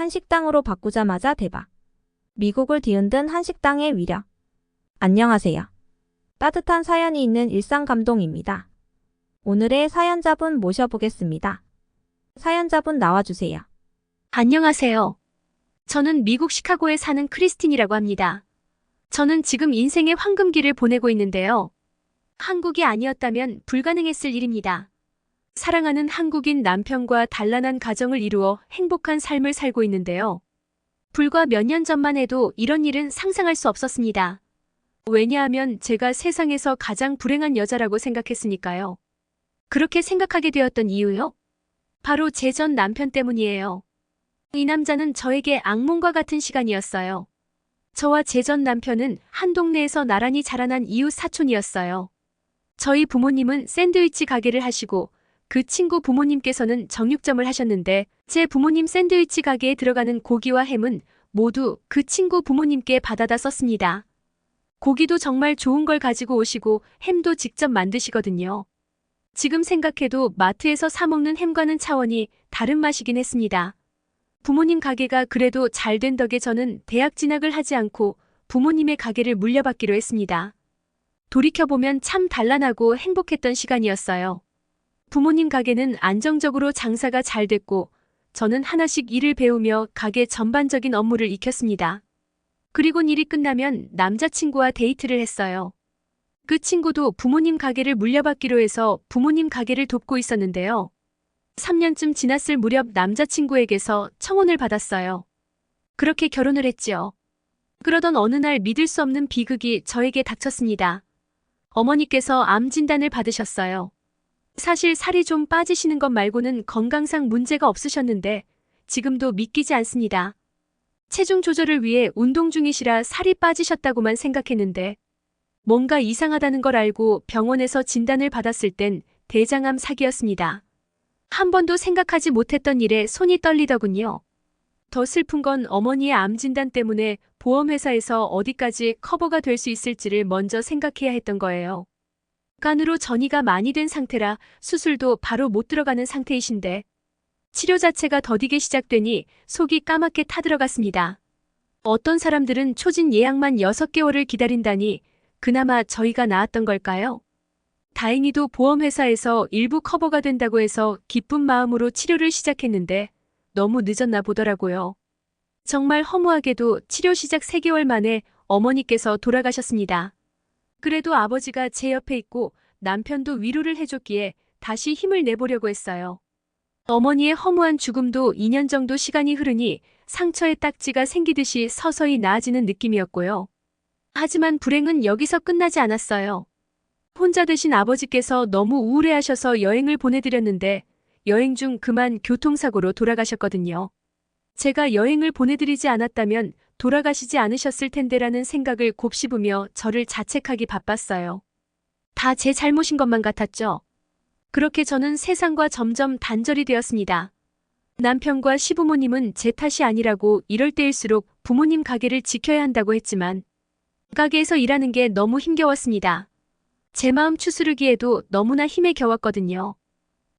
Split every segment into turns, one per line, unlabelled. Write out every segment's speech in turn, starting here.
한식당으로 바꾸자마자 대박. 미국을 뒤흔든 한식당의 위력. 안녕하세요. 따뜻한 사연이 있는 일상 감동입니다. 오늘의 사연자분 모셔보겠습니다. 사연자분 나와주세요.
안녕하세요. 저는 미국 시카고에 사는 크리스틴이라고 합니다. 저는 지금 인생의 황금기를 보내고 있는데요. 한국이 아니었다면 불가능했을 일입니다. 사랑하는 한국인 남편과 단란한 가정을 이루어 행복한 삶을 살고 있는데요. 불과 몇 년 전만 해도 이런 일은 상상할 수 없었습니다. 왜냐하면 제가 세상에서 가장 불행한 여자라고 생각했으니까요. 그렇게 생각하게 되었던 이유요? 바로 제 전 남편 때문이에요. 이 남자는 저에게 악몽과 같은 시간이었어요. 저와 제 전 남편은 한 동네에서 나란히 자라난 이웃 사촌이었어요. 저희 부모님은 샌드위치 가게를 하시고 그 친구 부모님께서는 정육점을 하셨는데 제 부모님 샌드위치 가게에 들어가는 고기와 햄은 모두 그 친구 부모님께 받아다 썼습니다. 고기도 정말 좋은 걸 가지고 오시고 햄도 직접 만드시거든요. 지금 생각해도 마트에서 사 먹는 햄과는 차원이 다른 맛이긴 했습니다. 부모님 가게가 그래도 잘 된 덕에 저는 대학 진학을 하지 않고 부모님의 가게를 물려받기로 했습니다. 돌이켜보면 참 단란하고 행복했던 시간이었어요. 부모님 가게는 안정적으로 장사가 잘 됐고 저는 하나씩 일을 배우며 가게 전반적인 업무를 익혔습니다. 그리곤 일이 끝나면 남자친구와 데이트를 했어요. 그 친구도 부모님 가게를 물려받기로 해서 부모님 가게를 돕고 있었는데요. 3년쯤 지났을 무렵 남자친구에게서 청혼을 받았어요. 그렇게 결혼을 했지요. 그러던 어느 날 믿을 수 없는 비극이 저에게 닥쳤습니다. 어머니께서 암 진단을 받으셨어요. 사실 살이 좀 빠지시는 것 말고는 건강상 문제가 없으셨는데 지금도 믿기지 않습니다. 체중 조절을 위해 운동 중이시라 살이 빠지셨다고만 생각했는데 뭔가 이상하다는 걸 알고 병원에서 진단을 받았을 땐 대장암 사기였습니다. 한 번도 생각하지 못했던 일에 손이 떨리더군요. 더 슬픈 건 어머니의 암 진단 때문에 보험회사에서 어디까지 커버가 될 수 있을지를 먼저 생각해야 했던 거예요. 간으로 전이가 많이 된 상태라 수술도 바로 못 들어가는 상태이신데 치료 자체가 더디게 시작되니 속이 까맣게 타들어갔습니다. 어떤 사람들은 초진 예약만 6개월을 기다린다니 그나마 저희가 나았던 걸까요? 다행히도 보험회사에서 일부 커버가 된다고 해서 기쁜 마음으로 치료를 시작했는데 너무 늦었나 보더라고요. 정말 허무하게도 치료 시작 3개월 만에 어머니께서 돌아가셨습니다. 그래도 아버지가 제 옆에 있고 남편도 위로를 해줬기에 다시 힘을 내보려고 했어요. 어머니의 허무한 죽음도 2년 정도 시간이 흐르니 상처에 딱지가 생기듯이 서서히 나아지는 느낌이었고요. 하지만 불행은 여기서 끝나지 않았어요. 혼자 되신 아버지께서 너무 우울해하셔서 여행을 보내드렸는데 여행 중 그만 교통사고로 돌아가셨거든요. 제가 여행을 보내드리지 않았다면 돌아가시지 않으셨을 텐데라는 생각을 곱씹으며 저를 자책하기 바빴어요. 다 제 잘못인 것만 같았죠. 그렇게 저는 세상과 점점 단절이 되었습니다. 남편과 시부모님은 제 탓이 아니라고 이럴 때일수록 부모님 가게를 지켜야 한다고 했지만 가게에서 일하는 게 너무 힘겨웠습니다. 제 마음 추스르기에도 너무나 힘에 겨웠거든요.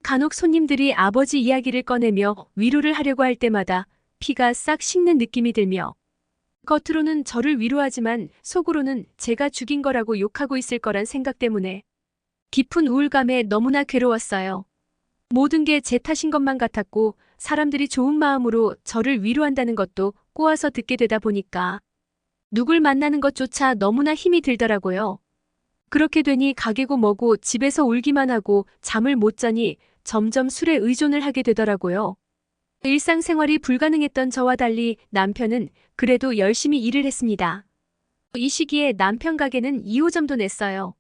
간혹 손님들이 아버지 이야기를 꺼내며 위로를 하려고 할 때마다 피가 싹 식는 느낌이 들며 겉으로는 저를 위로하지만 속으로는 제가 죽인 거라고 욕하고 있을 거란 생각 때문에 깊은 우울감에 너무나 괴로웠어요. 모든 게 제 탓인 것만 같았고 사람들이 좋은 마음으로 저를 위로한다는 것도 꼬아서 듣게 되다 보니까 누굴 만나는 것조차 너무나 힘이 들더라고요. 그렇게 되니 가게고 뭐고 집에서 울기만 하고 잠을 못 자니 점점 술에 의존을 하게 되더라고요. 일상생활이 불가능했던 저와 달리 남편은 그래도 열심히 일을 했습니다. 이 시기에 남편 가게는 2호점도 냈어요.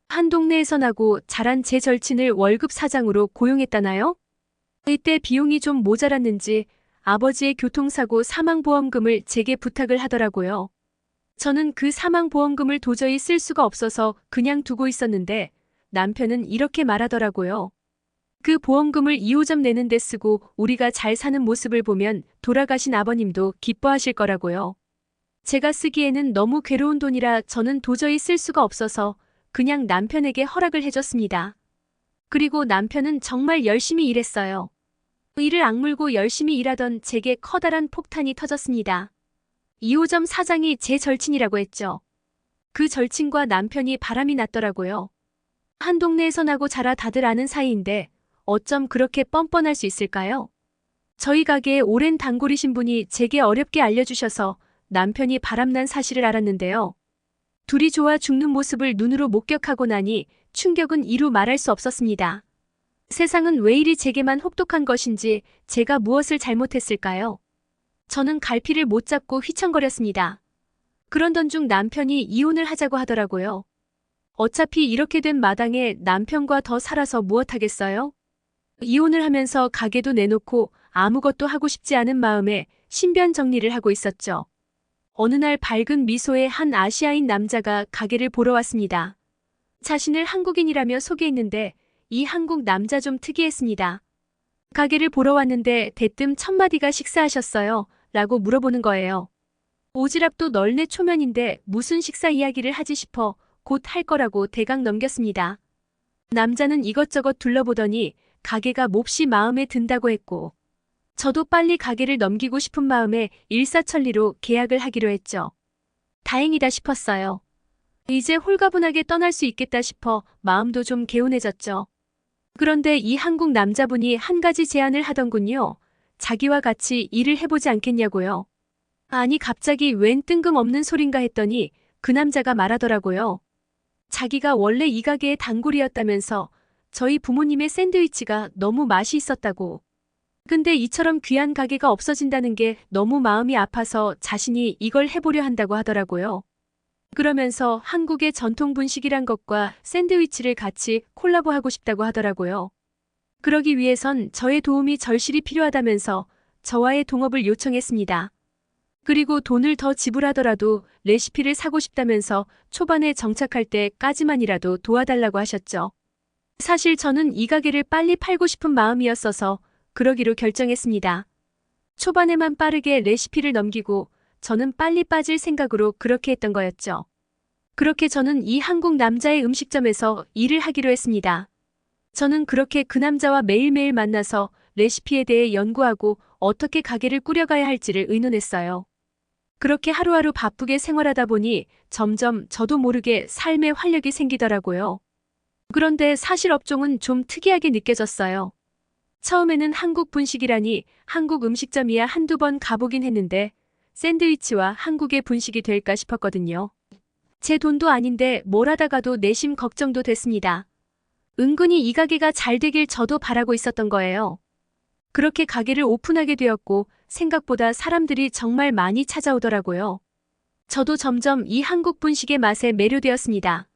한 동네에서 나고 자란 제 절친을 월급 사장으로 고용했다나요? 이때 비용이 좀 모자랐는지 아버지의 교통사고 사망보험금을 제게 부탁을 하더라고요. 저는 그 사망보험금을 도저히 쓸 수가 없어서 그냥 두고 있었는데 남편은 이렇게 말하더라고요. 그 보험금을 2호점 내는 데 쓰고 우리가 잘 사는 모습을 보면 돌아가신 아버님도 기뻐하실 거라고요. 제가 쓰기에는 너무 괴로운 돈이라 저는 도저히 쓸 수가 없어서 그냥 남편에게 허락을 해줬습니다. 그리고 남편은 정말 열심히 일했어요. 이를 악물고 열심히 일하던 제게 커다란 폭탄이 터졌습니다. 2호점 사장이 제 절친이라고 했죠. 그 절친과 남편이 바람이 났더라고요. 한 동네에서 나고 자라 다들 아는 사이인데 어쩜 그렇게 뻔뻔할 수 있을까요? 저희 가게에 오랜 단골이신 분이 제게 어렵게 알려주셔서 남편이 바람난 사실을 알았는데요. 둘이 좋아 죽는 모습을 눈으로 목격하고 나니 충격은 이루 말할 수 없었습니다. 세상은 왜 이리 제게만 혹독한 것인지 제가 무엇을 잘못했을까요? 저는 갈피를 못 잡고 휘청거렸습니다. 그런던 중 남편이 이혼을 하자고 하더라고요. 어차피 이렇게 된 마당에 남편과 더 살아서 무엇하겠어요? 이혼을 하면서 가게도 내놓고 아무것도 하고 싶지 않은 마음에 신변 정리를 하고 있었죠. 어느 날 밝은 미소의 한 아시아인 남자가 가게를 보러 왔습니다. 자신을 한국인이라며 소개했는데 이 한국 남자 좀 특이했습니다. 가게를 보러 왔는데 대뜸 첫마디가 식사하셨어요? 라고 물어보는 거예요. 오지랖도 널내 초면인데 무슨 식사 이야기를 하지 싶어 곧 할 거라고 대강 넘겼습니다. 남자는 이것저것 둘러보더니 가게가 몹시 마음에 든다고 했고 저도 빨리 가게를 넘기고 싶은 마음에 일사천리로 계약을 하기로 했죠. 다행이다 싶었어요. 이제 홀가분하게 떠날 수 있겠다 싶어 마음도 좀 개운해졌죠. 그런데 이 한국 남자분이 한 가지 제안을 하던군요. 자기와 같이 일을 해보지 않겠냐고요. 아니 갑자기 웬 뜬금없는 소린가 했더니 그 남자가 말하더라고요. 자기가 원래 이 가게의 단골이었다면서 저희 부모님의 샌드위치가 너무 맛이 있었다고. 근데 이처럼 귀한 가게가 없어진다는 게 너무 마음이 아파서 자신이 이걸 해보려 한다고 하더라고요. 그러면서 한국의 전통 분식이란 것과 샌드위치를 같이 콜라보하고 싶다고 하더라고요. 그러기 위해선 저의 도움이 절실히 필요하다면서 저와의 동업을 요청했습니다. 그리고 돈을 더 지불하더라도 레시피를 사고 싶다면서 초반에 정착할 때까지만이라도 도와달라고 하셨죠. 사실 저는 이 가게를 빨리 팔고 싶은 마음이었어서 그러기로 결정했습니다. 초반에만 빠르게 레시피를 넘기고 저는 빨리 빠질 생각으로 그렇게 했던 거였죠. 그렇게 저는 이 한국 남자의 음식점에서 일을 하기로 했습니다. 저는 그렇게 그 남자와 매일매일 만나서 레시피에 대해 연구하고 어떻게 가게를 꾸려가야 할지를 의논했어요. 그렇게 하루하루 바쁘게 생활하다 보니 점점 저도 모르게 삶에 활력이 생기더라고요. 그런데 사실 업종은 좀 특이하게 느껴졌어요. 처음에는 한국 분식이라니 한국 음식점이야 한두 번 가보긴 했는데 샌드위치와 한국의 분식이 될까 싶었거든요. 제 돈도 아닌데 뭘 하다가도 내심 걱정도 됐습니다. 은근히 이 가게가 잘 되길 저도 바라고 있었던 거예요. 그렇게 가게를 오픈하게 되었고 생각보다 사람들이 정말 많이 찾아오더라고요. 저도 점점 이 한국 분식의 맛에 매료되었습니다.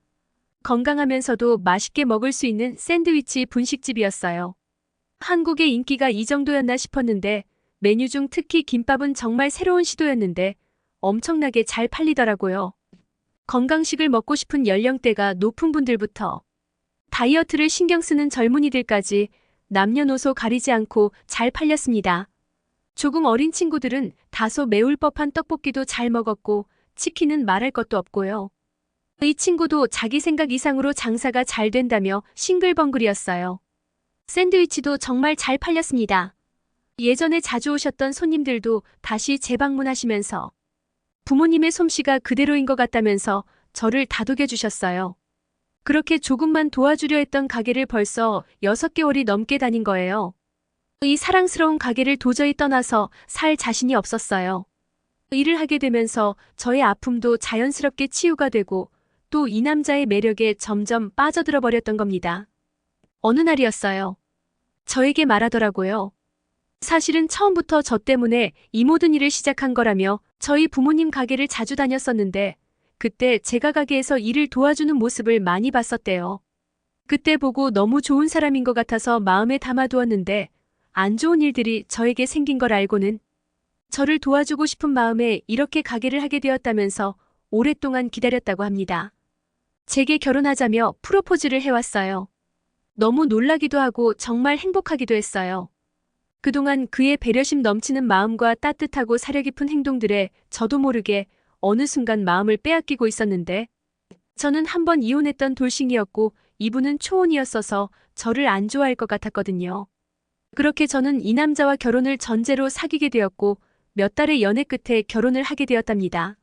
건강하면서도 맛있게 먹을 수 있는 샌드위치 분식집이었어요. 한국의 인기가 이 정도였나 싶었는데 메뉴 중 특히 김밥은 정말 새로운 시도였는데 엄청나게 잘 팔리더라고요. 건강식을 먹고 싶은 연령대가 높은 분들부터 다이어트를 신경 쓰는 젊은이들까지 남녀노소 가리지 않고 잘 팔렸습니다. 조금 어린 친구들은 다소 매울 법한 떡볶이도 잘 먹었고 치킨은 말할 것도 없고요. 이 친구도 자기 생각 이상으로 장사가 잘 된다며 싱글벙글이었어요. 샌드위치도 정말 잘 팔렸습니다. 예전에 자주 오셨던 손님들도 다시 재방문하시면서 부모님의 솜씨가 그대로인 것 같다면서 저를 다독여 주셨어요. 그렇게 조금만 도와주려 했던 가게를 벌써 6개월이 넘게 다닌 거예요. 이 사랑스러운 가게를 도저히 떠나서 살 자신이 없었어요. 일을 하게 되면서 저의 아픔도 자연스럽게 치유가 되고 또 이 남자의 매력에 점점 빠져들어 버렸던 겁니다. 어느 날이었어요. 저에게 말하더라고요. 사실은 처음부터 저 때문에 이 모든 일을 시작한 거라며 저희 부모님 가게를 자주 다녔었는데 그때 제가 가게에서 일을 도와주는 모습을 많이 봤었대요. 그때 보고 너무 좋은 사람인 것 같아서 마음에 담아두었는데 안 좋은 일들이 저에게 생긴 걸 알고는 저를 도와주고 싶은 마음에 이렇게 가게를 하게 되었다면서 오랫동안 기다렸다고 합니다. 제게 결혼하자며 프로포즈를 해왔어요. 너무 놀라기도 하고 정말 행복하기도 했어요. 그동안 그의 배려심 넘치는 마음과 따뜻하고 사려 깊은 행동들에 저도 모르게 어느 순간 마음을 빼앗기고 있었는데 저는 한 번 이혼했던 돌싱이었고 이분은 초혼이었어서 저를 안 좋아할 것 같았거든요. 그렇게 저는 이 남자와 결혼을 전제로 사귀게 되었고 몇 달의 연애 끝에 결혼을 하게 되었답니다.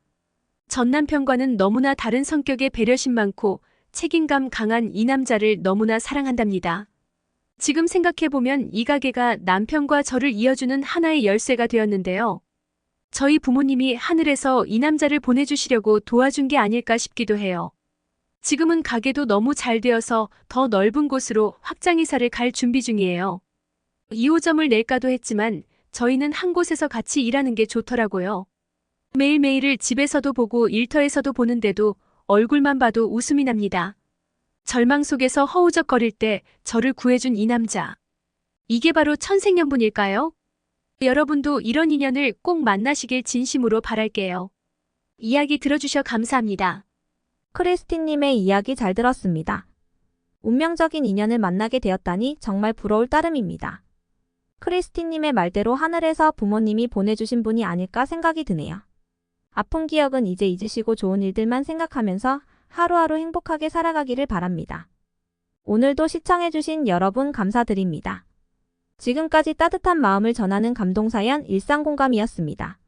전 남편과는 너무나 다른 성격의 배려심 많고 책임감 강한 이 남자를 너무나 사랑한답니다. 지금 생각해보면 이 가게가 남편과 저를 이어주는 하나의 열쇠가 되었는데요. 저희 부모님이 하늘에서 이 남자를 보내주시려고 도와준 게 아닐까 싶기도 해요. 지금은 가게도 너무 잘 되어서 더 넓은 곳으로 확장 이사를 갈 준비 중이에요. 2호점을 낼까도 했지만 저희는 한 곳에서 같이 일하는 게 좋더라고요. 매일매일을 집에서도 보고 일터에서도 보는데도 얼굴만 봐도 웃음이 납니다. 절망 속에서 허우적거릴 때 저를 구해준 이 남자. 이게 바로 천생연분일까요? 여러분도 이런 인연을 꼭 만나시길 진심으로 바랄게요. 이야기 들어주셔 감사합니다.
크리스틴님의 이야기 잘 들었습니다. 운명적인 인연을 만나게 되었다니 정말 부러울 따름입니다. 크리스틴님의 말대로 하늘에서 부모님이 보내주신 분이 아닐까 생각이 드네요. 아픈 기억은 이제 잊으시고 좋은 일들만 생각하면서 하루하루 행복하게 살아가기를 바랍니다. 오늘도 시청해주신 여러분 감사드립니다. 지금까지 따뜻한 마음을 전하는 감동사연 일상공감이었습니다.